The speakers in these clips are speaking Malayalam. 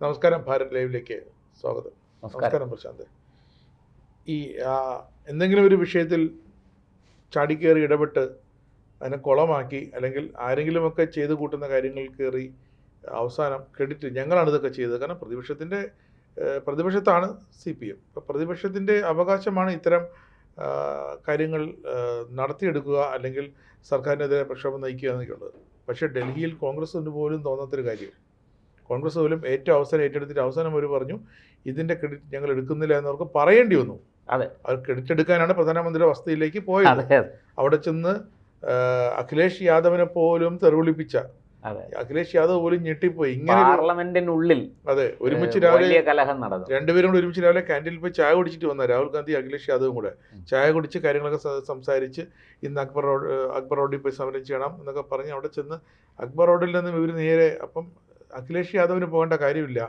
നമസ്കാരം, ഭാരത് ലൈവിലേക്ക് സ്വാഗതം. നമസ്കാരം പ്രശാന്ത്. ഈ എന്തെങ്കിലും ഒരു വിഷയത്തിൽ ചാടിക്കേറി ഇടപെട്ട് അതിനെ കുളമാക്കി അല്ലെങ്കിൽ ആരെങ്കിലുമൊക്കെ ചെയ്തു കൂട്ടുന്ന കാര്യങ്ങൾ കയറി അവസാനം ക്രെഡിറ്റ് ഞങ്ങളാണ് ഇതൊക്കെ ചെയ്തത്. കാരണം പ്രതിപക്ഷത്താണ് CPM. അപ്പോൾ പ്രതിപക്ഷത്തിൻ്റെ അവകാശമാണ് ഇത്തരം കാര്യങ്ങൾ നടത്തിയെടുക്കുക അല്ലെങ്കിൽ സർക്കാരിനെതിരെ പ്രക്ഷോഭം നയിക്കുക എന്നൊക്കെയുള്ളത്. പക്ഷേ ഡൽഹിയിൽ കോൺഗ്രസ്സിന് പോലും തോന്നാത്തൊരു കാര്യം, കോൺഗ്രസ് പോലും ഏറ്റവും അവസരം ഏറ്റെടുത്തിട്ട് അവസാനം അവർ പറഞ്ഞു ഇതിൻ്റെ ക്രെഡിറ്റ് ഞങ്ങൾ എടുക്കുന്നില്ല എന്നവർക്ക് പറയേണ്ടി വന്നു. അതെ, അവർ ക്രെഡിറ്റ് എടുക്കാനാണ് പ്രധാനമന്ത്രിയുടെ വസതിയിലേക്ക് പോയത്. അവിടെ ചെന്ന് അഖിലേഷ് യാദവിനെ പോലും തെറിവിളിപ്പിച്ച അഖിലേഷ് യാദവ് പോലും ഞെട്ടിപ്പോയി. ഇങ്ങനെ പാർലമെന്റിനുള്ളിൽ അതെ ഒരുമിച്ച് രാവിലെ കലഹം നടന്നു. രണ്ടുപേരും കൂടെ ഒരുമിച്ച് രാവിലെ ക്യാൻറ്റീനിൽ പോയി ചായ കുടിച്ചിട്ട് വന്ന രാഹുൽ ഗാന്ധി അഖിലേഷ് യാദവും കൂടെ ചായ കുടിച്ച് കാര്യങ്ങളൊക്കെ സംസാരിച്ച് ഇന്ന് അക്ബർ റോഡിൽ പോയി സമരം ചെയ്യണം എന്നൊക്കെ പറഞ്ഞ് അവിടെ ചെന്ന് അക്ബർ റോഡിൽ നിന്ന് ഇവർ നേരെ അപ്പം അഖിലേഷ് യാദവിന് പോകേണ്ട കാര്യമില്ല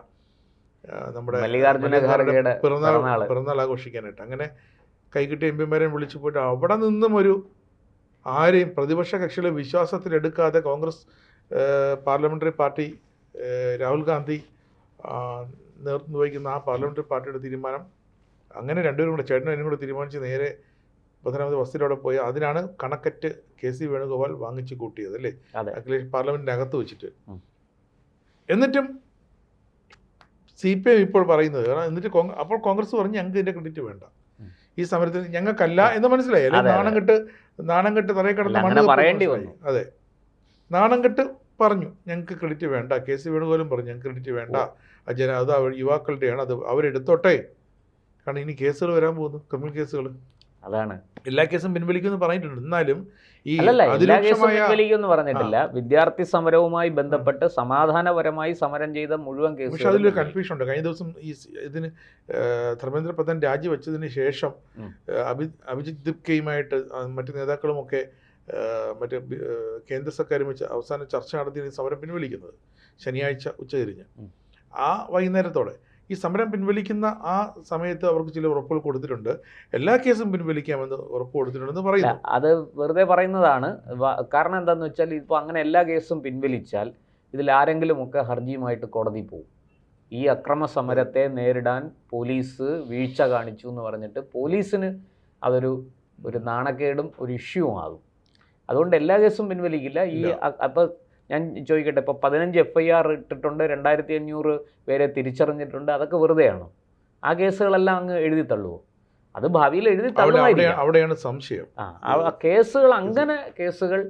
നമ്മുടെ പിറന്നാൾ ആഘോഷിക്കാനായിട്ട്. അങ്ങനെ കൈകിട്ടിയ MP വിളിച്ചു പോയിട്ട് അവിടെ നിന്നും ആരെയും പ്രതിപക്ഷ കക്ഷികളെ വിശ്വാസത്തിലെടുക്കാതെ കോൺഗ്രസ് പാർലമെൻ്ററി പാർട്ടി രാഹുൽ ഗാന്ധി നേതൃത്വം വഹിക്കുന്ന ആ പാർലമെൻ്ററി പാർട്ടിയുടെ തീരുമാനം അങ്ങനെ രണ്ടുപേരും കൂടെ ചേട്ടനും അതിനും കൂടെ തീരുമാനിച്ച് നേരെ പ്രധാനമന്ത്രി വസതിയിലൂടെ പോയി അതിനാണ് കണക്കറ്റ് KC വേണുഗോപാൽ വാങ്ങിച്ചു കൂട്ടിയത് അല്ലേ, അഖിലേഷ് പാർലമെൻറ്റിൻ്റെ അകത്ത് വെച്ചിട്ട്. എന്നിട്ടും CPM ഇപ്പോൾ പറയുന്നത് എന്നിട്ട് അപ്പോൾ കോൺഗ്രസ് പറഞ്ഞ് ഞങ്ങൾക്ക് ഇതിൻ്റെ ക്രെഡിറ്റ് വേണ്ട, ഈ സമരത്തിന് ഞങ്ങൾക്കല്ല എന്ന് മനസ്സിലായി. അല്ലെങ്കിൽ നാണം കെട്ട് തറയിൽ കിടന്ന് മണ്ണ് പറയേണ്ടി വന്നു. അതെ, നാണം കെട്ട് പറഞ്ഞു ഞങ്ങൾക്ക് ക്രെഡിറ്റ് വേണ്ട. KC വേണുഗോപാലും പറഞ്ഞു ഞങ്ങൾക്ക് ക്രെഡിറ്റ് വേണ്ട, അത് യുവാക്കളുടെയാണ്, അത് അവരെടുത്തോട്ടെ. കാരണം ഇനി കേസുകൾ വരാൻ പോകുന്നു, ക്രിമിനൽ കേസുകൾ. അതാണ് എല്ലാ കേസും പിൻവലിക്കുമെന്ന് പറഞ്ഞിട്ടുണ്ട്. എന്നാലും ഈ പിൻവലിക്കുമെന്ന് പറഞ്ഞിട്ടില്ല. വിദ്യാർത്ഥി സമരവുമായി ബന്ധപ്പെട്ട് സമാധാനപരമായി സമരം ചെയ്ത മുഴുവൻ കേസ്. പക്ഷെ അതിലൊരു കൺഫ്യൂഷൻ ഉണ്ട്. കഴിഞ്ഞ ദിവസം ഇതിന് ധർമ്മേന്ദ്ര പ്രധാൻ രാജിവെച്ചതിന് ശേഷം അഭിജിത് ദിപ്കയുമായിട്ട് മറ്റു നേതാക്കളുമൊക്കെ മറ്റ് കേന്ദ്ര സർക്കാരും വെച്ച് അവസാന ചർച്ച നടത്തി സമരം പിൻവലിക്കുന്നത് ശനിയാഴ്ച ഉച്ചതിരിഞ്ഞ്. ആ വൈകുന്നേരത്തോടെ ഈ സമരം പിൻവലിക്കുന്ന ആ സമയത്ത് അവർക്ക് ചില ഉറപ്പുകൾ കൊടുത്തിട്ടുണ്ട്. എല്ലാ കേസും പിൻവലിക്കാമെന്ന് ഉറപ്പ് കൊടുത്തിട്ടുണ്ടെന്ന് പറയുന്നു. അത് വെറുതെ പറയുന്നതാണ്. കാരണം എന്താണെന്ന് വെച്ചാൽ ഇപ്പോൾ അങ്ങനെ എല്ലാ കേസും പിൻവലിച്ചാൽ ഇതിൽ ആരെങ്കിലുമൊക്കെ ഹർജിയുമായിട്ട് കോടതി പോകും. ഈ അക്രമ സമരത്തെ നേരിടാൻ പോലീസ് വീഴ്ച കാണിച്ചു എന്ന് പറഞ്ഞിട്ട് പോലീസിന് അതൊരു നാണക്കേടും ഒരു ഇഷ്യൂവും ആകും. അതുകൊണ്ട് എല്ലാ കേസും പിൻവലിക്കില്ല. അപ്പോൾ ഞാൻ ചോദിക്കട്ടെ, ഇപ്പോൾ 15 FIR ഇട്ടിട്ടുണ്ട്, 2500 പേരെ തിരിച്ചറിഞ്ഞിട്ടുണ്ട്, അതൊക്കെ വെറുതെയാണോ? ആ കേസുകളെല്ലാം അങ്ങ് എഴുതി തള്ളുമോ? അത് ഭാവിയിൽ എഴുതി തള്ളുമായിരിക്കും. അവിടെയാണ് സംശയം. കേസുകൾ അങ്ങനെ കേസുകൾ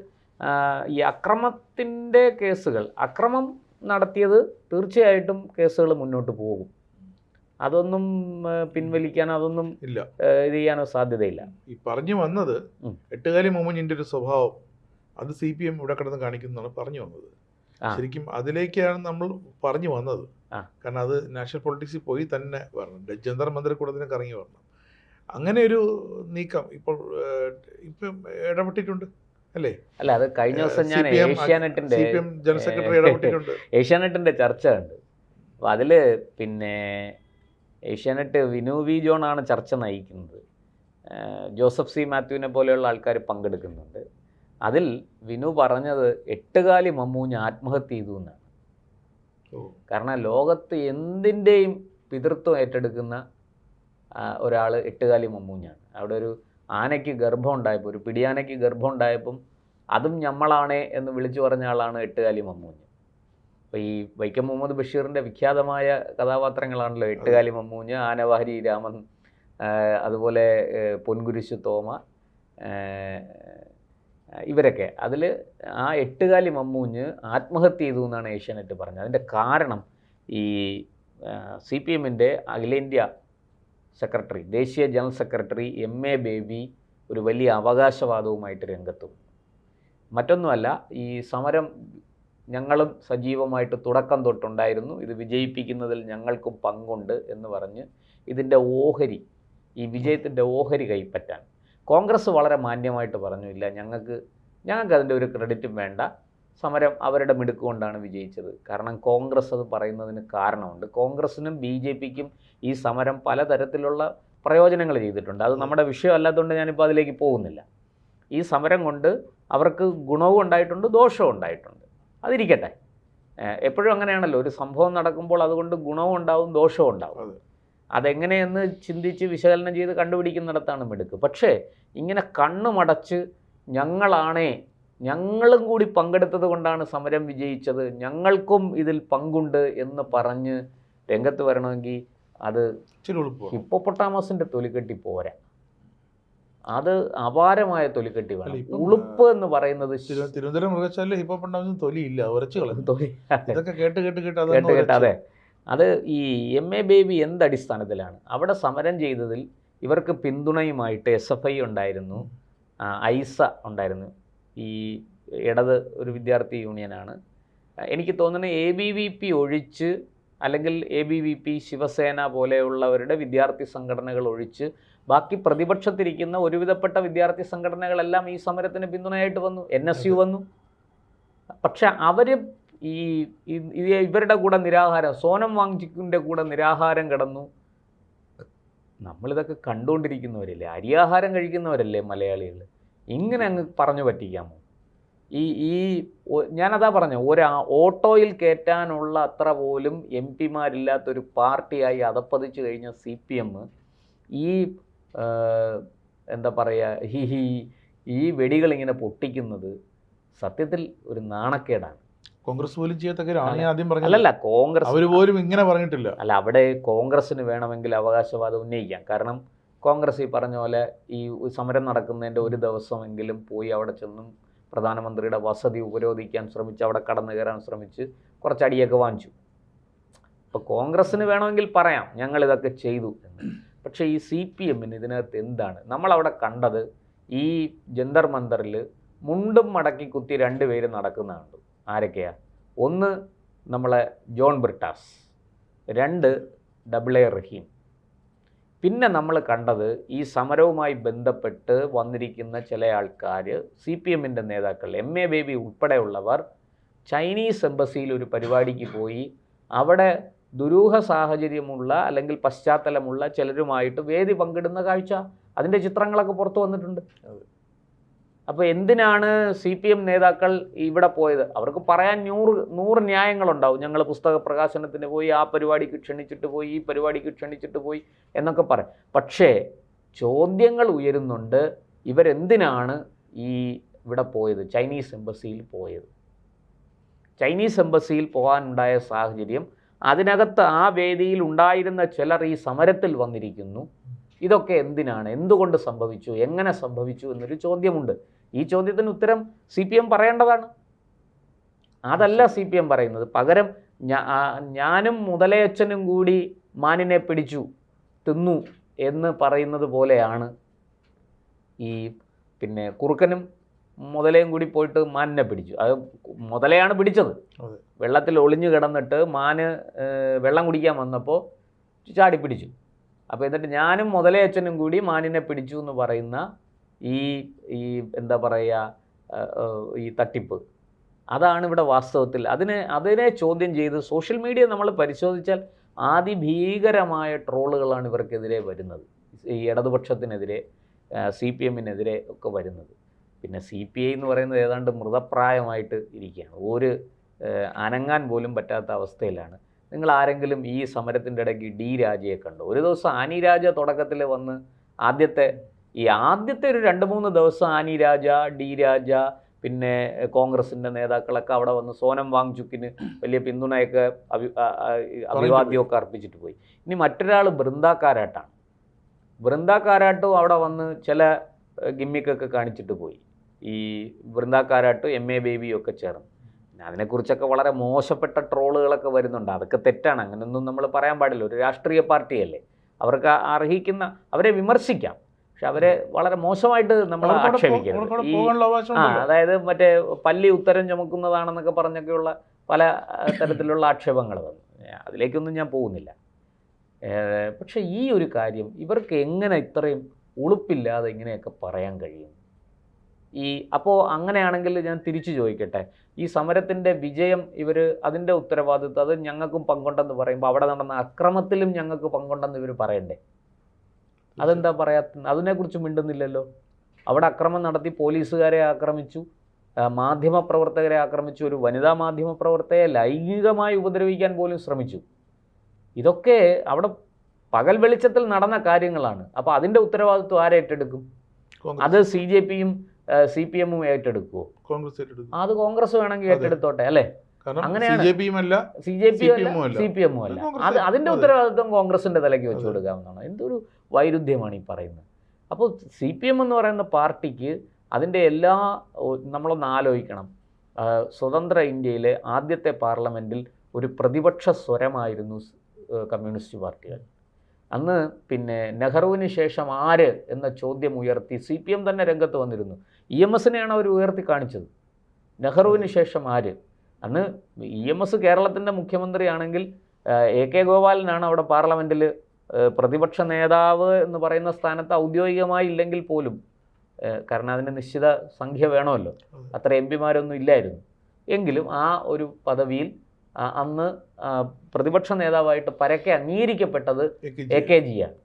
ഈ അക്രമത്തിൻ്റെ കേസുകൾ, അക്രമം നടത്തിയത് തീർച്ചയായിട്ടും കേസുകൾ മുന്നോട്ട് പോകും. അതൊന്നും പിൻവലിക്കാൻ അതൊന്നും ഇല്ല, ഇത് ചെയ്യാനോ സാധ്യതയില്ല. ഈ പറഞ്ഞു വന്നത് എട്ടുകാലി മമ്മൂഞ്ഞിൻ്റെ ഒരു സ്വഭാവം അത് CPM ഇവിടെ കിടന്ന് കാണിക്കുന്നതാണ് പറഞ്ഞു വന്നത്. ശരിക്കും അതിലേക്കാണ് നമ്മൾ പറഞ്ഞു വന്നത്. കാരണം അത് നാഷണൽ പൊളിറ്റിക്സിൽ പോയി തന്നെ വരണം, ജന്തർ മന്ദിർ കൂടെ തന്നെ കറങ്ങി വരണം. അങ്ങനെ ഒരു നീക്കം ഇപ്പോൾ ഇടപെട്ടിട്ടുണ്ട് അല്ലേ? അല്ല, അത് കഴിഞ്ഞ ദിവസം ഞാൻ ഏഷ്യാനെറ്റിൻ്റെ ജനറൽ സെക്രട്ടറി ഇടപെട്ടിട്ടുണ്ട്. ഏഷ്യാനെറ്റിൻ്റെ ചർച്ച ഉണ്ട്. അപ്പോൾ അതിൽ പിന്നെ ഏഷ്യാനെറ്റ് വിനു V. ജോണാണ് ചർച്ച നയിക്കുന്നത്. Joseph C. മാത്യുവിനെ പോലെയുള്ള ആൾക്കാർ പങ്കെടുക്കുന്നുണ്ട്. അതിൽ വിനു പറഞ്ഞത് എട്ടുകാലി മമ്മൂഞ്ഞ് ആത്മഹത്യ ചെയ്തു എന്നാണ്. കാരണം ലോകത്ത് എന്തിൻ്റെയും പിതൃത്വം ഏറ്റെടുക്കുന്ന ഒരാൾ എട്ടുകാലി മമ്മൂഞ്ഞാണ്. അവിടെ ഒരു ആനയ്ക്ക് ഗർഭം ഉണ്ടായപ്പോൾ, ഒരു പിടിയാനയ്ക്ക് ഗർഭം ഉണ്ടായപ്പം അതും ഞമ്മളാണേ എന്ന് വിളിച്ചു പറഞ്ഞ ആളാണ് എട്ടുകാലി മമ്മൂഞ്ഞ്. അപ്പോൾ ഈ വൈക്കം മുഹമ്മദ് ബഷീറിൻ്റെ വിഖ്യാതമായ കഥാപാത്രങ്ങളാണല്ലോ എട്ടുകാലി മമ്മൂഞ്ഞ്, ആനവാരി രാമൻ, അതുപോലെ പൊൻകുരിശു തോമ, ഇവരൊക്കെ. അതിൽ ആ എട്ടുകാലി മമ്മൂഞ്ഞ് ആത്മഹത്യ ചെയ്തു എന്നാണ് ഏഷ്യാനെറ്റ് പറഞ്ഞത്. അതിൻ്റെ കാരണം ഈ CPMൻ്റെ അഖിലേന്ത്യാ സെക്രട്ടറി, ദേശീയ ജനറൽ സെക്രട്ടറി MA ബേബി ഒരു വലിയ അവകാശവാദവുമായിട്ട് രംഗത്തും. മറ്റൊന്നുമല്ല, ഈ സമരം ഞങ്ങളും സജീവമായിട്ട് തുടക്കം തൊട്ടുണ്ടായിരുന്നു, ഇത് വിജയിപ്പിക്കുന്നതിൽ ഞങ്ങൾക്കും പങ്കുണ്ട് എന്ന് പറഞ്ഞ് ഇതിൻ്റെ ഓഹരി, ഈ വിജയത്തിൻ്റെ ഓഹരി കൈപ്പറ്റാൻ കോൺഗ്രസ് വളരെ മാന്യമായിട്ട് പറഞ്ഞു, ഇല്ല ഞങ്ങൾക്ക് അതിൻ്റെ ഒരു ക്രെഡിറ്റും വേണ്ട, സമരം അവരുടെ മിടുക്ക് കൊണ്ടാണ് വിജയിച്ചത്. കാരണം കോൺഗ്രസ് അത് പറയുന്നതിന് കാരണമുണ്ട്. കോൺഗ്രസിനും BJPക്കും ഈ സമരം പലതരത്തിലുള്ള പ്രയോജനങ്ങൾ ചെയ്തിട്ടുണ്ട്. അത് നമ്മുടെ വിഷയം അല്ലാത്തതുകൊണ്ട് ഞാനിപ്പോൾ അതിലേക്ക് പോകുന്നില്ല. ഈ സമരം കൊണ്ട് അവർക്ക് ഗുണവും ഉണ്ടായിട്ടുണ്ട്, ദോഷവും ഉണ്ടായിട്ടുണ്ട്. അതിരിക്കട്ടെ. എപ്പോഴും അങ്ങനെയാണല്ലോ, ഒരു സംഭവം നടക്കുമ്പോൾ അതുകൊണ്ട് ഗുണവും ഉണ്ടാവും ദോഷവും ഉണ്ടാവും. അതെങ്ങനെയെന്ന് ചിന്തിച്ച് വിശകലനം ചെയ്ത് കണ്ടുപിടിക്കുന്നിടത്താണ് മിടുക്ക്. പക്ഷേ ഇങ്ങനെ കണ്ണുമടച്ച് ഞങ്ങളും കൂടി പങ്കെടുത്തത് കൊണ്ടാണ് സമരം വിജയിച്ചത്, ഞങ്ങൾക്കും ഇതിൽ പങ്കുണ്ട് എന്ന് പറഞ്ഞ് രംഗത്ത് വരണമെങ്കിൽ അത് ഹിപ്പോപ്പൊട്ടാമസിൻ്റെ തൊലിക്കെട്ടി പോരാ, അത് അപാരമായ തൊലിക്കെട്ടി വേണം. ഉളുപ്പ് എന്ന് പറയുന്നത് തിരുവനന്തപുരം മൃഗശാലയിൽ ഹിപ്പോപ്പൊട്ടാമസിന് തൊലിയില്ല, ഉരച്ചു കളഞ്ഞു. അതെ, അത് ഈ MA ബേബി എന്തടിസ്ഥാനത്തിലാണ് അവിടെ സമരം ചെയ്തതിൽ ഇവർക്ക് പിന്തുണയുമായിട്ട് SFI ഉണ്ടായിരുന്നു, ഐസ ഉണ്ടായിരുന്നു, ഈ ഇടത് ഒരു വിദ്യാർത്ഥി യൂണിയനാണ്. എനിക്ക് തോന്നുന്നത് ABVP ഒഴിച്ച്, അല്ലെങ്കിൽ ABVP ശിവസേന പോലെയുള്ളവരുടെ വിദ്യാർത്ഥി സംഘടനകൾ ഒഴിച്ച് ബാക്കി പ്രതിപക്ഷത്തിരിക്കുന്ന ഒരുവിധപ്പെട്ട വിദ്യാർത്ഥി സംഘടനകളെല്ലാം ഈ സമരത്തിന് പിന്തുണയായിട്ട് വന്നു. NSU വന്നു. പക്ഷെ അവർ ഇവരുടെ കൂടെ നിരാഹാരം, സോനം വാങ്ചുക്കിൻ്റെ കൂടെ നിരാഹാരം കിടന്നു. നമ്മളിതൊക്കെ കണ്ടുകൊണ്ടിരിക്കുന്നവരല്ലേ, അരിയാഹാരം കഴിക്കുന്നവരല്ലേ മലയാളികൾ. ഇങ്ങനെ അങ്ങ് പറഞ്ഞു പറ്റിക്കാമോ? ഞാനതാ പറഞ്ഞു, ഓട്ടോയിൽ കയറ്റാനുള്ള അത്ര പോലും MP-മാരില്ലാത്തൊരു പാർട്ടിയായി അതപ്പതിച്ചു കഴിഞ്ഞ CPM ഈ എന്താ പറയുക, ഈ വെടികളിങ്ങനെ പൊട്ടിക്കുന്നത് സത്യത്തിൽ ഒരു നാണക്കേടാണ്. കോൺഗ്രസ് പോലും ചെയ്യത്തക്കരാണ് ആദ്യം പറഞ്ഞത്. അല്ലല്ല, കോൺഗ്രസ് അവർ പോലും ഇങ്ങനെ പറഞ്ഞിട്ടില്ല. അല്ല, അവിടെ കോൺഗ്രസ്സിന് വേണമെങ്കിൽ അവകാശവാദം ഉന്നയിക്കാം. കാരണം കോൺഗ്രസ് ഈ പറഞ്ഞ പോലെ ഈ സമരം നടക്കുന്നതിൻ്റെ ഒരു ദിവസമെങ്കിലും പോയി അവിടെ ചെന്നും പ്രധാനമന്ത്രിയുടെ വസതി ഉപരോധിക്കാൻ ശ്രമിച്ച്, അവിടെ കടന്നു കയറാൻ ശ്രമിച്ച് കുറച്ചടിയൊക്കെ വാങ്ങിച്ചു. അപ്പോൾ കോൺഗ്രസ്സിന് വേണമെങ്കിൽ പറയാം ഞങ്ങളിതൊക്കെ ചെയ്തു എന്ന്. പക്ഷേ ഈ CPM-ന് ഇതിനകത്ത് എന്താണ് നമ്മളവിടെ കണ്ടത്? ഈ ജന്തർ മന്ദറിൽ മുണ്ടും മടക്കി കുത്തി 2 പേര് നടക്കുന്നതാണ്. ആരൊക്കെയാ? ഒന്ന് നമ്മളെ ജോൺ ബ്രിട്ടാസ്, 2 AA റഹീം. പിന്നെ നമ്മൾ കണ്ടത് ഈ സമരവുമായി ബന്ധപ്പെട്ട് വന്നിരിക്കുന്ന ചില ആൾക്കാർ, CPM-ൻ്റെ നേതാക്കൾ, MA ബേബി ഉൾപ്പെടെയുള്ളവർ ചൈനീസ് എംബസിയിൽ ഒരു പരിപാടിക്ക് പോയി അവിടെ ദുരൂഹ സാഹചര്യമുള്ള അല്ലെങ്കിൽ പശ്ചാത്തലമുള്ള ചിലരുമായിട്ട് വേദി പങ്കിടുന്ന കാഴ്ച, അതിൻ്റെ ചിത്രങ്ങളൊക്കെ പുറത്തു വന്നിട്ടുണ്ട്. അപ്പോൾ എന്തിനാണ് CPM നേതാക്കൾ ഇവിടെ പോയത്? അവർക്ക് പറയാൻ 100 ന്യായങ്ങളുണ്ടാവും. ഞങ്ങൾ പുസ്തക പ്രകാശനത്തിന് പോയി, ആ പരിപാടിക്ക് ക്ഷണിച്ചിട്ട് പോയി, ഈ പരിപാടിക്ക് ക്ഷണിച്ചിട്ട് പോയി എന്നൊക്കെ പറയും. പക്ഷേ ചോദ്യങ്ങൾ ഉയരുന്നുണ്ട്, ഇവരെന്തിനാണ് ഇവിടെ പോയത്, ചൈനീസ് എംബസിയിൽ പോയത്? ചൈനീസ് എംബസിയിൽ പോകാനുണ്ടായ സാഹചര്യം, അതിനകത്ത് ആ വേദിയിൽ ഉണ്ടായിരുന്ന ചിലർ ഈ സമരത്തിൽ വന്നിരിക്കുന്നു. ഇതൊക്കെ എന്തിനാണ്, എന്തുകൊണ്ട് സംഭവിച്ചു, എങ്ങനെ സംഭവിച്ചു എന്നൊരു ചോദ്യമുണ്ട്. ഈ ചോദ്യത്തിന് ഉത്തരം CPM പറയേണ്ടതാണ്. അതല്ല CPM പറയുന്നത്. പകരം ഞാനും മുതലയച്ചനും കൂടി മാനിനെ പിടിച്ചു തിന്നു എന്ന് പറയുന്നത് പോലെയാണ് ഈ പിന്നെ കുറുക്കനും മുതലയും കൂടി പോയിട്ട് മാനിനെ പിടിച്ചു. അത് മുതലയാണ് പിടിച്ചത്. വെള്ളത്തിൽ ഒളിഞ്ഞു കിടന്നിട്ട് മാന് വെള്ളം കുടിക്കാൻ വന്നപ്പോൾ ചാടി പിടിച്ചു. അപ്പോൾ എന്നിട്ട് ഞാനും മുതലയച്ചനും കൂടി മാനിനെ പിടിച്ചു എന്ന് പറയുന്ന ഈ എന്താ പറയുക, ഈ തട്ടിപ്പ്, അതാണ് ഇവിടെ വാസ്തവത്തിൽ. അതിനെ ചോദ്യം ചെയ്ത് സോഷ്യൽ മീഡിയ നമ്മൾ പരിശോധിച്ചാൽ അതിഭീകരമായ ട്രോളുകളാണ് ഇവർക്കെതിരെ വരുന്നത്. ഈ ഇടതുപക്ഷത്തിനെതിരെ, CPM-നെതിരെ ഒക്കെ വരുന്നത്. പിന്നെ CPI എന്ന് പറയുന്നത് ഏതാണ്ട് മൃതപ്രായമായിട്ട് ഇരിക്കുകയാണ്. ഒരു അനങ്ങാൻ പോലും പറ്റാത്ത അവസ്ഥയിലാണ്. നിങ്ങൾ ആരെങ്കിലും ഈ സമരത്തിൻ്റെ ഇടയ്ക്ക് D രാജയെ കണ്ടു? ഒരു ദിവസം ആനി രാജ തുടക്കത്തിൽ വന്ന് ആദ്യത്തെ ഒരു 2-3 ദിവസം ആനി രാജ, D രാജ, പിന്നെ കോൺഗ്രസിൻ്റെ നേതാക്കളൊക്കെ അവിടെ വന്ന് സോനം വാങ്ചുക്കിന് വലിയ പിന്തുണയൊക്കെ അഭിവാദ്യമൊക്കെ അർപ്പിച്ചിട്ട് പോയി. ഇനി മറ്റൊരാൾ ബൃന്ദാക്കാരാട്ടാണ്. ബൃന്ദാക്കാരാട്ടും അവിടെ വന്ന് ചില ഗിമ്മിക്കൊക്കെ കാണിച്ചിട്ട് പോയി. ഈ ബൃന്ദാക്കാരാട്ടും MA ബേബിയും ഒക്കെ ചേർന്ന്. അതിനെക്കുറിച്ചൊക്കെ വളരെ മോശപ്പെട്ട ട്രോളുകളൊക്കെ വരുന്നുണ്ട്. അതൊക്കെ തെറ്റാണ്, അങ്ങനെയൊന്നും നമ്മൾ പറയാൻ പാടില്ല. ഒരു രാഷ്ട്രീയ പാർട്ടിയല്ലേ, അവർക്ക് അർഹിക്കുന്ന, അവരെ വിമർശിക്കാം, പക്ഷെ അവരെ വളരെ മോശമായിട്ട് നമ്മൾ ആക്ഷേപിക്കരുത്. അതായത് മറ്റേ പല്ലി ഉത്തരം ചുമക്കുന്നതാണെന്നൊക്കെ പറഞ്ഞൊക്കെയുള്ള പല തരത്തിലുള്ള ആക്ഷേപങ്ങൾ വന്നു. അതിലേക്കൊന്നും ഞാൻ പോകുന്നില്ല. പക്ഷേ ഈ ഒരു കാര്യം ഇവർക്ക് എങ്ങനെ ഇത്രയും ഉളുപ്പില്ലാതെ ഇങ്ങനെയൊക്കെ പറയാൻ കഴിയും? അപ്പോൾ അങ്ങനെയാണെങ്കിൽ ഞാൻ തിരിച്ചു ചോദിക്കട്ടെ, ഈ സമരത്തിൻ്റെ വിജയം അതിൻ്റെ ഉത്തരവാദിത്വം അത് ഞങ്ങൾക്കും പങ്കുണ്ടെന്ന് പറയുമ്പോൾ അവിടെ നടന്ന അക്രമത്തിലും ഞങ്ങൾക്ക് പങ്കുണ്ടെന്ന് ഇവർ പറയണ്ടേ? അതെന്താ പറയാത്ത? അതിനെക്കുറിച്ച് മിണ്ടുന്നില്ലല്ലോ. അവിടെ അക്രമം നടത്തി പോലീസുകാരെ ആക്രമിച്ചു, മാധ്യമപ്രവർത്തകരെ ആക്രമിച്ചു, ഒരു വനിതാ മാധ്യമപ്രവർത്തകരെ ലൈംഗികമായി ഉപദ്രവിക്കാൻ പോലും ശ്രമിച്ചു. ഇതൊക്കെ അവിടെ പകൽ വെളിച്ചത്തിൽ നടന്ന കാര്യങ്ങളാണ്. അപ്പോൾ അതിൻ്റെ ഉത്തരവാദിത്വം ആരേറ്റെടുക്കും? അത് CJPയും CPMഉം ഏറ്റെടുക്കുമോ? കോൺഗ്രസ് ഏറ്റെടുക്കും. അത് കോൺഗ്രസ് വേണമെങ്കിൽ ഏറ്റെടുത്തോട്ടെ, അല്ലേ? അങ്ങനെയാണ്. CJPയും അല്ല CPMഉം അല്ല. അതിൻ്റെ ഉത്തരവാദിത്വം കോൺഗ്രസിൻ്റെ തലയ്ക്ക് വെച്ച് കൊടുക്കാവുന്നതാണ്. എന്തൊരു വൈരുദ്ധ്യമാണ് ഈ പറയുന്നത്. അപ്പോൾ CPM എന്ന് പറയുന്ന പാർട്ടിക്ക് അതിൻ്റെ എല്ലാ, നമ്മളൊന്ന് ആലോചിക്കണം, സ്വതന്ത്ര ഇന്ത്യയിലെ ആദ്യത്തെ പാർലമെൻറ്റിൽ ഒരു പ്രതിപക്ഷ സ്വരമായിരുന്നു കമ്മ്യൂണിസ്റ്റ് പാർട്ടികൾ. അന്ന് പിന്നെ നെഹ്റുവിന് ശേഷം ആര് എന്ന ചോദ്യം ഉയർത്തി CPM തന്നെ രംഗത്ത് വന്നിരുന്നു. EMSനെയാണ് അവർ ഉയർത്തി കാണിച്ചത്. നെഹ്റുവിന് ശേഷം ആര്? അന്ന് EMS കേരളത്തിൻ്റെ മുഖ്യമന്ത്രിയാണെങ്കിൽ AK ഗോപാലനാണ് അവിടെ പാർലമെൻറ്റിൽ പ്രതിപക്ഷ നേതാവ് എന്ന് പറയുന്ന സ്ഥാനത്ത് ഔദ്യോഗികമായി ഇല്ലെങ്കിൽ പോലും, കാരണം അതിന് നിശ്ചിത സംഖ്യ വേണമല്ലോ, അത്ര MP മാരൊന്നും ഇല്ലായിരുന്നു. എങ്കിലും ആ ഒരു പദവിയിൽ അന്ന് പ്രതിപക്ഷ നേതാവായിട്ട് പരക്കെ അംഗീകരിക്കപ്പെട്ടത് AKജിയാണ്.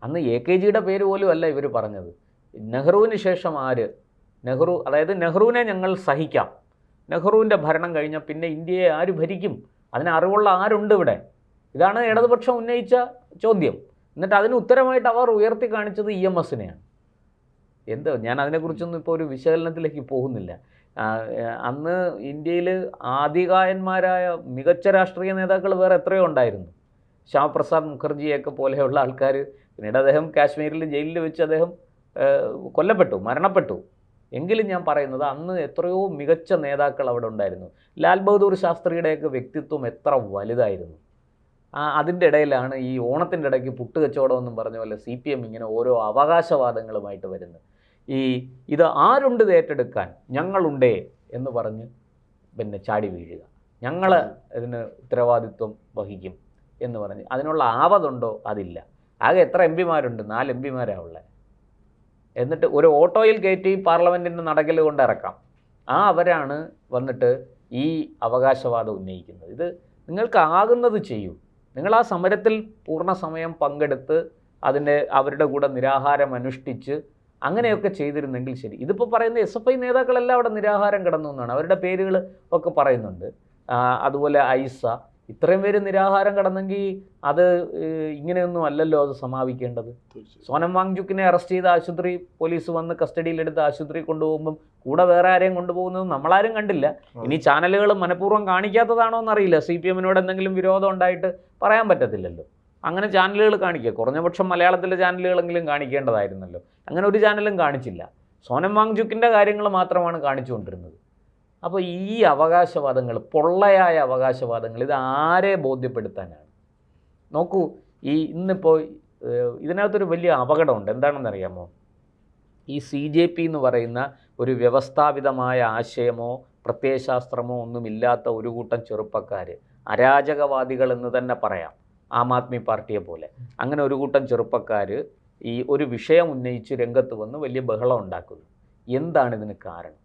അന്ന് AKജിയുടെ പേര് പോലും അല്ല ഇവർ പറഞ്ഞത്. നെഹ്റുവിന് ശേഷം ആര്? നെഹ്റു, അതായത് നെഹ്റുവിനെ ഞങ്ങൾ സഹിക്കാം, നെഹ്റുവിൻ്റെ ഭരണം കഴിഞ്ഞാൽ പിന്നെ ഇന്ത്യയെ ആര് ഭരിക്കും, അതിന് അറിവുള്ള ആരുണ്ട് ഇവിടെ? ഇതാണ് ഇടതുപക്ഷം ഉന്നയിച്ച ചോദ്യം. എന്നിട്ട് അതിന് ഉത്തരമായിട്ട് അവർ ഉയർത്തി കാണിച്ചത് EMSനെയാണ്. എന്തോ, ഞാൻ അതിനെക്കുറിച്ചൊന്നും ഇപ്പോൾ ഒരു വിശകലനത്തിലേക്ക് പോകുന്നില്ല. അന്ന് ഇന്ത്യയിൽ ആദികായന്മാരായ മികച്ച രാഷ്ട്രീയ നേതാക്കൾ വേറെ എത്രയോ ഉണ്ടായിരുന്നു. ശ്യാമപ്രസാദ് മുഖർജിയൊക്കെ പോലെയുള്ള ആൾക്കാർ. പിന്നീട് അദ്ദേഹം കാശ്മീരിൽ ജയിലിൽ വെച്ച് അദ്ദേഹം കൊല്ലപ്പെട്ടു, മരണപ്പെട്ടു. എങ്കിലും ഞാൻ പറയുന്നത് അന്ന് എത്രയോ മികച്ച നേതാക്കൾ അവിടെ ഉണ്ടായിരുന്നു. ലാൽ ബഹദൂർ ശാസ്ത്രിയുടെയൊക്കെ വ്യക്തിത്വം എത്ര വലുതായിരുന്നു. അതിൻ്റെ ഇടയിലാണ് ഈ ഓണത്തിൻ്റെ ഇടയ്ക്ക് പുട്ട് കച്ചവടം എന്നും പറഞ്ഞ പോലെ CPM ഇങ്ങനെ ഓരോ അവകാശവാദങ്ങളുമായിട്ട് വരുന്നത്. ഇത് ആരുണ്ട് ഏറ്റെടുക്കാൻ? ഞങ്ങളുണ്ടേ എന്ന് പറഞ്ഞ് പിന്നെ ചാടി വീഴുക. ഞങ്ങൾ ഇതിന് ഉത്തരവാദിത്വം വഹിക്കും എന്ന് പറഞ്ഞ് അതിനുള്ള ആവതുണ്ടോ? അതില്ല. ആകെ എത്ര MP മാരുണ്ട്? 4 MP മാരാണ് ഉള്ളത്. എന്നിട്ട് ഒരു ഓട്ടോയിൽ കയറ്റി പാർലമെൻറ്റിൻ്റെ നടക്കൽ കൊണ്ട് ഇറക്കാം. അവരാണ് വന്നിട്ട് ഈ അവകാശവാദം ഉന്നയിക്കുന്നത്. ഇത് നിങ്ങൾക്ക് ആകുന്നത് ചെയ്യൂ. നിങ്ങൾ ആ സമരത്തിൽ പൂർണ്ണ സമയം പങ്കെടുത്ത് അവരുടെ കൂടെ നിരാഹാരം അനുഷ്ഠിച്ച് അങ്ങനെയൊക്കെ ചെയ്തിരുന്നെങ്കിൽ ശരി. ഇതിപ്പോൾ പറയുന്ന SFI നേതാക്കളെല്ലാം അവിടെ നിരാഹാരം കിടന്നു എന്നാണ്. അവരുടെ പേരുകൾ ഒക്കെ പറയുന്നുണ്ട്. അതുപോലെ ഐസ, ഇത്രയും പേര് നിരാഹാരം കിടന്നെങ്കിൽ അത് ഇങ്ങനെയൊന്നും അല്ലല്ലോ അത് സമാപിക്കേണ്ടത്. സോനം വാങ്ചുക്കിനെ അറസ്റ്റ് ചെയ്ത ആശുപത്രി പോലീസ് വന്ന് കസ്റ്റഡിയിലെടുത്ത് ആശുപത്രി കൊണ്ടുപോകുമ്പം കൂടെ വേറെ ആരെയും കൊണ്ടുപോകുന്നത് നമ്മളാരും കണ്ടില്ല. ഇനി ചാനലുകൾ മനഃപൂർവ്വം കാണിക്കാത്തതാണോ എന്നറിയില്ല. CPMനോട് എന്തെങ്കിലും വിരോധം ഉണ്ടായിട്ട് പറയാൻ പറ്റത്തില്ലല്ലോ. അങ്ങനെ ചാനലുകൾ കാണിക്കുക, കുറഞ്ഞപക്ഷം മലയാളത്തിലെ ചാനലുകളെങ്കിലും കാണിക്കേണ്ടതായിരുന്നല്ലോ. അങ്ങനെ ഒരു ചാനലും കാണിച്ചില്ല. സോനം വാങ്ചുക്കിൻ്റെ കാര്യങ്ങൾ മാത്രമാണ് കാണിച്ചുകൊണ്ടിരുന്നത്. അപ്പോൾ ഈ അവകാശവാദങ്ങൾ, പൊള്ളയായ അവകാശവാദങ്ങൾ, ഇത് ആരെ ബോധ്യപ്പെടുത്താനാണ്? നോക്കൂ, ഇന്നിപ്പോൾ ഇതിനകത്തൊരു വലിയ അപകടമുണ്ട്. എന്താണെന്നറിയാമോ? ഈ CJP എന്ന് പറയുന്ന ഒരു വ്യവസ്ഥാപിതമായ ആശയമോ പ്രത്യയശാസ്ത്രമോ ഒന്നുമില്ലാത്ത ഒരു കൂട്ടം ചെറുപ്പക്കാർ, അരാജകവാദികൾ എന്ന് തന്നെ പറയാം, ആം ആദ്മി പാർട്ടിയെ പോലെ, അങ്ങനെ ഒരു കൂട്ടം ചെറുപ്പക്കാർ ഈ ഒരു വിഷയം ഉന്നയിച്ച് രംഗത്ത് വന്ന് വലിയ ബഹളം ഉണ്ടാക്കുന്നു. എന്താണ് ഇതിന് കാരണം?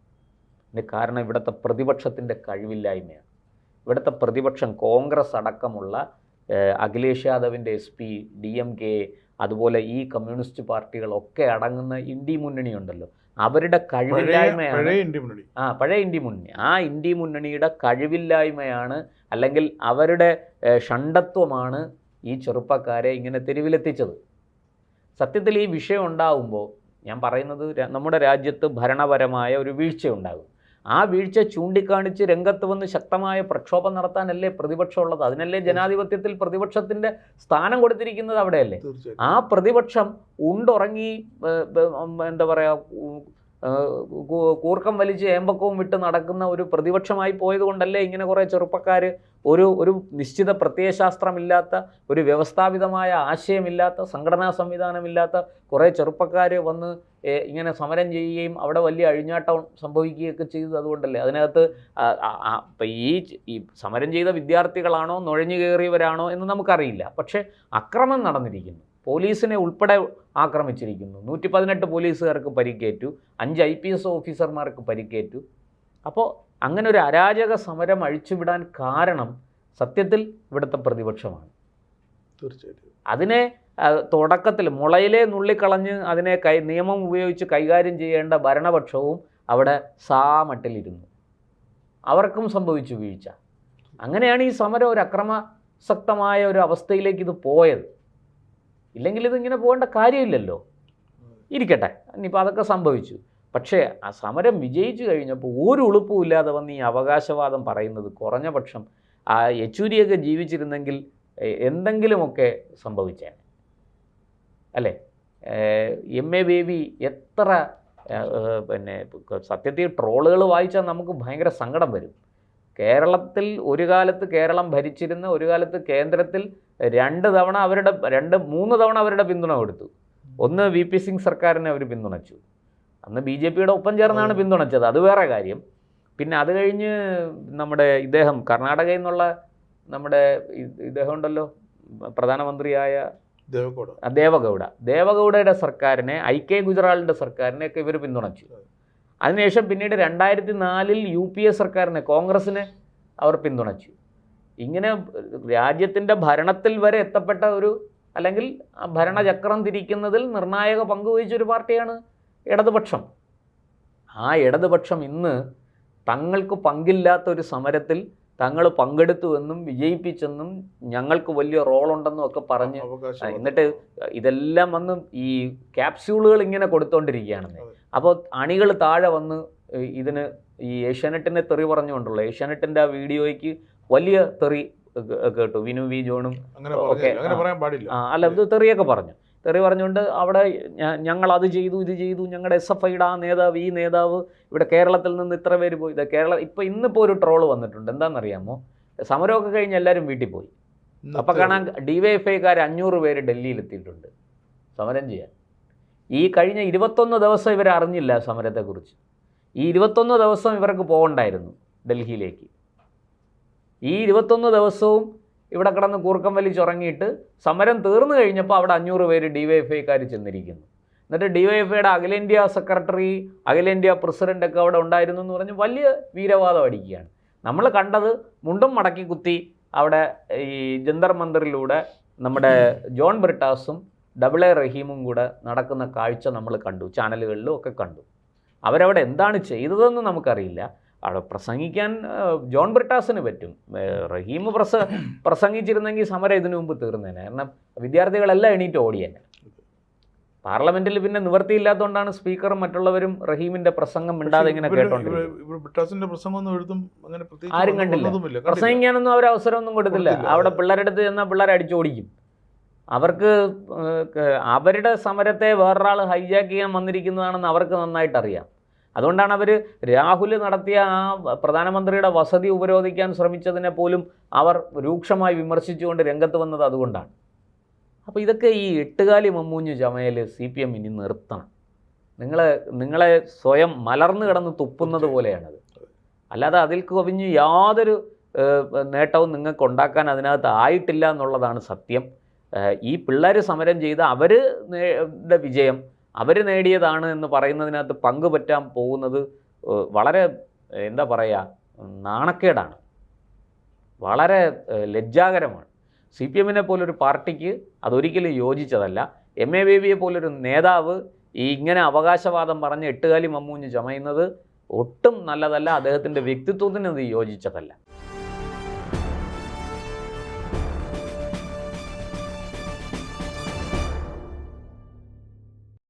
ഇതിന് കാരണം ഇവിടുത്തെ പ്രതിപക്ഷത്തിൻ്റെ കഴിവില്ലായ്മയാണ്. ഇവിടുത്തെ പ്രതിപക്ഷം കോൺഗ്രസ് അടക്കമുള്ള അഖിലേഷ് യാദവിൻ്റെ SP, DMK, അതുപോലെ ഈ കമ്മ്യൂണിസ്റ്റ് പാർട്ടികളൊക്കെ അടങ്ങുന്ന ഇന്ത്യ മുന്നണി ഉണ്ടല്ലോ, അവരുടെ കഴിവില്ലായ്മയാണ്. പഴയ ഇന്ത്യ മുന്നണി. ആ ഇന്ത്യ മുന്നണിയുടെ കഴിവില്ലായ്മയാണ്, അല്ലെങ്കിൽ അവരുടെ ഷണ്ടത്വമാണ് ഈ ചെറുപ്പക്കാരെ ഇങ്ങനെ തെരുവിലെത്തിച്ചത്. സത്യത്തിൽ ഈ വിഷയം ഉണ്ടാകുമ്പോൾ ഞാൻ പറയുന്നത്, നമ്മുടെ രാജ്യത്ത് ഭരണപരമായ ഒരു വീഴ്ച ഉണ്ടാകും. ആ വീഴ്ച ചൂണ്ടിക്കാണിച്ച് രംഗത്ത് വന്ന് ശക്തമായ പ്രക്ഷോഭം നടത്താനല്ലേ പ്രതിപക്ഷം ഉള്ളത്? അതിനല്ലേ ജനാധിപത്യത്തിൽ പ്രതിപക്ഷത്തിൻ്റെ സ്ഥാനം കൊടുത്തിരിക്കുന്നത് അവിടെയല്ലേ? ആ പ്രതിപക്ഷം ഉണ്ടുറങ്ങി എന്താ പറയുക, കൂർക്കം വലിച്ച് ഏമ്പക്കവും വിട്ട് നടക്കുന്ന ഒരു പ്രതിപക്ഷമായി പോയതുകൊണ്ടല്ലേ ഇങ്ങനെ കുറേ ചെറുപ്പക്കാർ, ഒരു നിശ്ചിത പ്രത്യയശാസ്ത്രമില്ലാത്ത, ഒരു വ്യവസ്ഥാപിതമായ ആശയമില്ലാത്ത, സംഘടനാ സംവിധാനമില്ലാത്ത കുറേ ചെറുപ്പക്കാർ വന്ന് ഇങ്ങനെ സമരം ചെയ്യുകയും അവിടെ വലിയ അഴിഞ്ഞാട്ടം സംഭവിക്കുകയൊക്കെ ചെയ്തത് അതുകൊണ്ടല്ലേ. അതിനകത്ത് ഈ സമരം ചെയ്ത വിദ്യാർത്ഥികളാണോ നുഴഞ്ഞു കയറിയവരാണോ എന്ന് നമുക്കറിയില്ല. പക്ഷേ അക്രമം നടന്നിരിക്കുന്നു. പോലീസിനെ ഉൾപ്പെടെ ആക്രമിച്ചിരിക്കുന്നു. 118 പോലീസുകാർക്ക് പരിക്കേറ്റു, 5 IPS ഓഫീസർമാർക്ക് പരിക്കേറ്റു. അപ്പോൾ അങ്ങനെ ഒരു അരാജക സമരം അഴിച്ചുവിടാൻ കാരണം സത്യത്തിൽ ഇവിടുത്തെ പ്രതിപക്ഷമാണ്. തീർച്ചയായിട്ടും അതിനെ തുടക്കത്തിൽ മുളയിലെ നുള്ളിക്കളഞ്ഞ് അതിനെ നിയമം ഉപയോഗിച്ച് കൈകാര്യം ചെയ്യേണ്ട ഭരണപക്ഷവും അവിടെ സാമട്ടിലിരുന്നു. അവർക്കും സംഭവിച്ചു വീഴ്ച. അങ്ങനെയാണ് ഈ സമരം ഒരു അക്രമാസക്തമായ ഒരു അവസ്ഥയിലേക്ക് ഇത് പോയത്. ഇല്ലെങ്കിൽ ഇതിങ്ങനെ പോകേണ്ട കാര്യമില്ലല്ലോ. ഇരിക്കട്ടെ, ഇനിയിപ്പോൾ അതൊക്കെ സംഭവിച്ചു. പക്ഷേ ആ സമരം വിജയിച്ചു കഴിഞ്ഞപ്പോൾ ഒരു ഉളുപ്പും ഇല്ലാതെ വന്ന് ഈ അവകാശവാദം പറയുന്നത് കുറഞ്ഞ പക്ഷം ആ യെച്ചൂരിയൊക്കെ ജീവിച്ചിരുന്നെങ്കിൽ എന്തെങ്കിലുമൊക്കെ സംഭവിച്ചേനെ അല്ലേ? MA ബേബി എത്ര പിന്നെ സത്യത്തിൽ ട്രോളുകൾ വായിച്ചാൽ നമുക്ക് ഭയങ്കര സങ്കടം വരും. കേരളത്തിൽ ഒരു കാലത്ത് കേരളം ഭരിച്ചിരുന്ന, ഒരു കാലത്ത് കേന്ദ്രത്തിൽ 2 തവണ 3 തവണ അവരുടെ പിന്തുണ കൊടുത്തു. ഒന്ന് VP സിംഗ് സർക്കാരിനെ അവർ പിന്തുണച്ചു. അന്ന് BJPയുടെ ഒപ്പം ചേർന്നാണ് പിന്തുണച്ചത്, അത് വേറെ കാര്യം. പിന്നെ അത് കഴിഞ്ഞ് നമ്മുടെ ഇദ്ദേഹം കർണാടകയിൽ നിന്നുള്ള നമ്മുടെ ഇദ്ദേഹം ഉണ്ടല്ലോ, പ്രധാനമന്ത്രിയായ ദേവഗൗഡയുടെ സർക്കാരിനെ, IK ഗുജറാളിൻ്റെ സർക്കാരിനെയൊക്കെ ഇവർ പിന്തുണച്ചു. അതിനുശേഷം പിന്നീട് 2004 UPA സർക്കാരിനെ, കോൺഗ്രസിനെ അവർ പിന്തുണച്ചു. ഇങ്ങനെ രാജ്യത്തിൻ്റെ ഭരണത്തിൽ വരെ എത്തപ്പെട്ട ഒരു, അല്ലെങ്കിൽ ആ ഭരണചക്രം തിരിക്കുന്നതിൽ നിർണായക പങ്കുവഹിച്ചൊരു പാർട്ടിയാണ് ഇടതുപക്ഷം. ആ ഇടതുപക്ഷം ഇന്ന് തങ്ങൾക്ക് പങ്കില്ലാത്തൊരു സമരത്തിൽ തങ്ങൾ പങ്കെടുത്തുവെന്നും വിജയിപ്പിച്ചെന്നും ഞങ്ങൾക്ക് വലിയ റോളുണ്ടെന്നും ഒക്കെ പറഞ്ഞ് എന്നിട്ട് ഇതെല്ലാം വന്ന് ഈ ക്യാപ്സ്യൂളുകൾ ഇങ്ങനെ കൊടുത്തോണ്ടിരിക്കുകയാണെന്ന്. അപ്പോൾ അണികൾ താഴെ വന്ന് ഇതിന് ഈ ഏഷ്യാനെറ്റിനെ തെറി പറഞ്ഞുകൊണ്ടുള്ള, ഏഷ്യാനെറ്റിൻ്റെ ആ വീഡിയോയ്ക്ക് വലിയ തെറി കേട്ടു. വിനു വി ജോണും ഒക്കെ അല്ല, ഇത് തെറിയൊക്കെ പറഞ്ഞു. തെറി പറഞ്ഞുകൊണ്ട് അവിടെ ഞങ്ങൾ അത് ചെയ്തു, ഇത് ചെയ്തു, ഞങ്ങളുടെ SFIയുടെ ആ നേതാവ്, ഈ നേതാവ് ഇവിടെ കേരളത്തിൽ നിന്ന് ഇത്ര പേര് പോയി. ഇന്നിപ്പോൾ ഒരു ട്രോള് വന്നിട്ടുണ്ട്. എന്താണെന്നറിയാമോ? സമരമൊക്കെ കഴിഞ്ഞ് എല്ലാവരും വീട്ടിൽ പോയി. അപ്പം കാണാൻ DYFIക്കാർ 500 പേര് ഡൽഹിയിലെത്തിയിട്ടുണ്ട് സമരം ചെയ്യാൻ. ഈ കഴിഞ്ഞ 21 ദിവസം ഇവർ അറിഞ്ഞില്ല സമരത്തെക്കുറിച്ച്. ഈ 21 ദിവസം ഇവർക്ക് പോകണ്ടായിരുന്നു ഡൽഹിയിലേക്ക്. ഈ 21 ദിവസവും ഇവിടെ കിടന്ന് കൂർക്കം വലിച്ചുറങ്ങിയിട്ട് സമരം തീർന്നു കഴിഞ്ഞപ്പോൾ അവിടെ 500 പേര് DYFIക്കാർ ചെന്നിരിക്കുന്നു. എന്നിട്ട് DYFIയുടെ അഖിലേന്ത്യാ സെക്രട്ടറി, അഖിലേന്ത്യാ പ്രസിഡൻ്റൊക്കെ അവിടെ ഉണ്ടായിരുന്നു എന്ന് പറഞ്ഞ് വലിയ വീരവാദം അടിക്കുകയാണ്. നമ്മൾ കണ്ടത് മുണ്ടും മടക്കി കുത്തി അവിടെ ഈ ജന്തർ മന്ദിറിലൂടെ നമ്മുടെ ജോൺ ബ്രിട്ടാസും AA റഹീമും കൂടെ നടക്കുന്ന കാഴ്ച നമ്മൾ കണ്ടു, ചാനലുകളിലും ഒക്കെ കണ്ടു. അവരവിടെ എന്താണ് ചെയ്തതെന്ന് നമുക്കറിയില്ല. അവിടെ പ്രസംഗിക്കാൻ ജോൺ ബ്രിട്ടാസിന് പറ്റും. റഹീം പ്രസംഗിച്ചിരുന്നെങ്കിൽ സമരം ഇതിനു മുമ്പ് തീർന്നേനെ. കാരണം വിദ്യാർത്ഥികളെല്ലാം എണീറ്റ് ഓടിയേനെ. പാർലമെന്റിൽ പിന്നെ നിവൃത്തിയില്ലാത്തതുകൊണ്ടാണ് സ്പീക്കറും മറ്റുള്ളവരും റഹീമിന്റെ പ്രസംഗം മിണ്ടാതെ ഇങ്ങനെ കേട്ടോണ്ടിരുന്നത്. ആരും കണ്ടില്ല. പ്രസംഗിക്കാനൊന്നും അവർ അവസരമൊന്നും കൊടുത്തില്ല. അവിടെ പിള്ളേരുടെ അടുത്ത് ചെന്നാൽ പിള്ളേരെ അടിച്ചോടിക്കും. അവർക്ക് അവരുടെ സമരത്തെ വേറൊരാൾ ഹൈജാക്ക് ചെയ്യാൻ വന്നിരിക്കുന്നതാണെന്ന് അവർക്ക് നന്നായിട്ട് അറിയാം. അതുകൊണ്ടാണ് അവർ രാഹുൽ നടത്തിയ ആ പ്രധാനമന്ത്രിയുടെ വസതി ഉപരോധിക്കാൻ ശ്രമിച്ചതിനെ പോലും അവർ രൂക്ഷമായി വിമർശിച്ചുകൊണ്ട് രംഗത്ത് വന്നത് അതുകൊണ്ടാണ്. അപ്പോൾ ഇതൊക്കെ ഈ എട്ടുകാലി മമ്മൂഞ്ഞ് ചമയൽ CPM ഇനി നിർത്തണം. നിങ്ങളെ സ്വയം മലർന്നു കിടന്ന് തുപ്പുന്നത് പോലെയാണത്. അല്ലാതെ അതിൽ കവിഞ്ഞ് യാതൊരു നേട്ടവും നിങ്ങൾക്ക് ഉണ്ടാക്കാൻ അതിനകത്ത് ആയിട്ടില്ല എന്നുള്ളതാണ് സത്യം. ഈ പിള്ളേർ സമരം ചെയ്ത് അവരുടെ വിജയം അവർ നേടിയതാണ് എന്ന് പറയുന്നതിനകത്ത് പങ്കുപറ്റാൻ പോകുന്നത് വളരെ എന്താ പറയുക, നാണക്കേടാണ്, വളരെ ലജ്ജാകരമാണ്. CPMനെ പോലൊരു പാർട്ടിക്ക് അതൊരിക്കലും യോജിച്ചതല്ല. MA ബേബിയെ പോലൊരു നേതാവ് ഈ ഇങ്ങനെ അവകാശവാദം പറഞ്ഞ് എട്ടുകാലി മമ്മൂഞ്ഞ് ചമയുന്നത് ഒട്ടും നല്ലതല്ല. അദ്ദേഹത്തിൻ്റെ വ്യക്തിത്വത്തിന് അത് യോജിച്ചതല്ല.